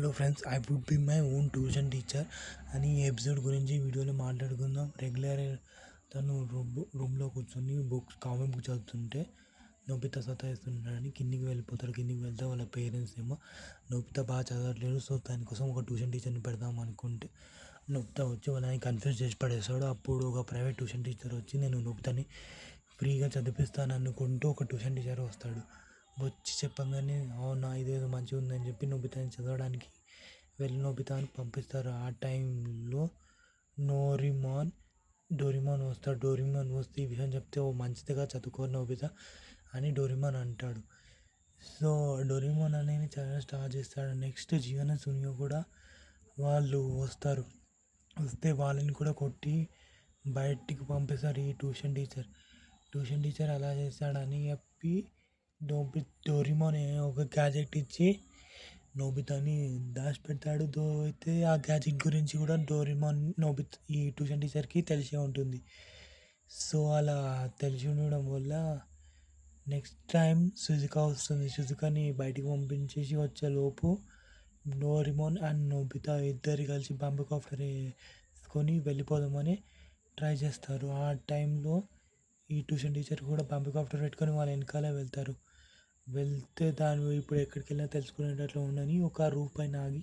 Hello friends, I would be my own tuition teacher అని ఈ episode గురించి వీడియోలో మాట్లాడుకుందాం. రెగ్యులర్ తను రూమ్లో కూర్చొని కామిక్ బుక్ చదువుతుంటే నోబితా సతాయిస్తున్నాడని కిందికి వెళ్ళిపోతాడు. కిందికి వెళ్తే వాళ్ళ పేరెంట్స్ ఏమో నోబితా బాగా చదవట్లేదు, సో దానికోసం ఒక ట్యూషన్ టీచర్ని పెడదాం అనుకుంటే నోబితా వచ్చి వాళ్ళని కన్ఫ్యూజ్ చేసి పడేస్తాడు. అప్పుడు ఒక ప్రైవేట్ ట్యూషన్ టీచర్ వచ్చి నేను నోబితాని ఫ్రీగా చదివిస్తాను అనుకుంటూ ఒక ట్యూషన్ టీచర్ వస్తాడు. వచ్చి చెప్పగానే అవునా ఇదేదో మంచిగా ఉందని చెప్పి నోబితాని చదవడానికి వెళ్ళి నోబితాని పంపిస్తారు. ఆ టైంలో డోరిమాన్ వస్తాడు. డోరిమాన్ వస్తే ఈ విషయం చెప్తే ఓ మంచిదిగా చదువుకో నోబితా అని డోరిమాన్ అంటాడు. సో డోరిమాన్ అనేది చదవడం స్టార్ట్ చేస్తాడు. నెక్స్ట్ జీవన సునియో కూడా వాళ్ళు వస్తారు. వస్తే వాళ్ళని కూడా కొట్టి బయటికి పంపిస్తారు ఈ ట్యూషన్ టీచర్ అలా చేస్తాడని చెప్పి డోరిమాన్ ఒక గ్యాజెట్ ఇచ్చి నోబితాని దాచిపెడతాడు. అయితే ఆ గ్యాజెట్ గురించి కూడా ఈ ట్యూషన్ టీచర్కి తెలిసే ఉంటుంది. సో అలా తెలిసి ఉండడం వల్ల నెక్స్ట్ టైం సుజుకా వస్తుంది. సుజుకాని బయటికి పంపించేసి వచ్చేలోపు డోరిమాన్ అండ్ నోబితా ఇద్దరు కలిసి బాంబు కాప్టర్ వేసుకొని వెళ్ళిపోదామని ట్రై చేస్తారు. ఆ టైంలో ఈ ట్యూషన్ టీచర్ కూడా బాంబు కాప్టర్ పెట్టుకొని వాళ్ళ వెనకాలే వెళ్తే దాన్ని ఇప్పుడు ఎక్కడికి వెళ్ళినా తెలుసుకునేటట్లు ఉండని ఒక రూఫ్ పైన ఆగి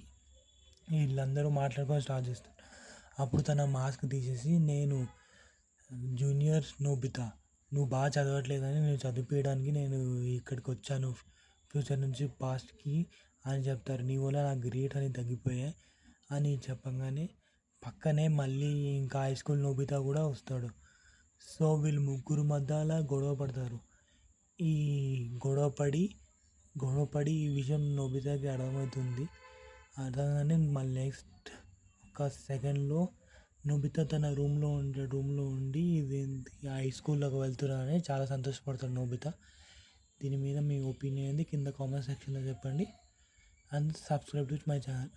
వీళ్ళందరూ మాట్లాడుకొని స్టార్ట్ చేస్తారు. అప్పుడు తన మాస్క్ తీసేసి నేను జూనియర్ నోబితా, నువ్వు బాగా చదవట్లేదని నేను చదివించడానికి నేను ఇక్కడికి వచ్చాను ఫ్యూచర్ నుంచి పాస్ట్కి అని చెప్తారు. నీ వల్ల నా గ్రేట్ అని తగ్గిపోయాయి అని చెప్పగానే పక్కనే మళ్ళీ ఇంకా హై స్కూల్ నోబితా కూడా వస్తాడు. సో వీళ్ళు ముగ్గురు మధ్యలో గొడవ పడతారు. ఈ గొడవపడి ఈ విషయం నోబితాకి అర్థమవుతుంది. అర్థంగానే మళ్ళీ నెక్స్ట్ ఒక సెకండ్లో నోబితా తన రూమ్లో ఉండి ఇదేంటి హై స్కూల్లోకి వెళ్తున్నారని చాలా సంతోషపడతాడు నోబితా. దీని మీద మీ ఒపీనియన్ కింద కామెంట్ సెక్షన్లో చెప్పండి and subscribe to my channel.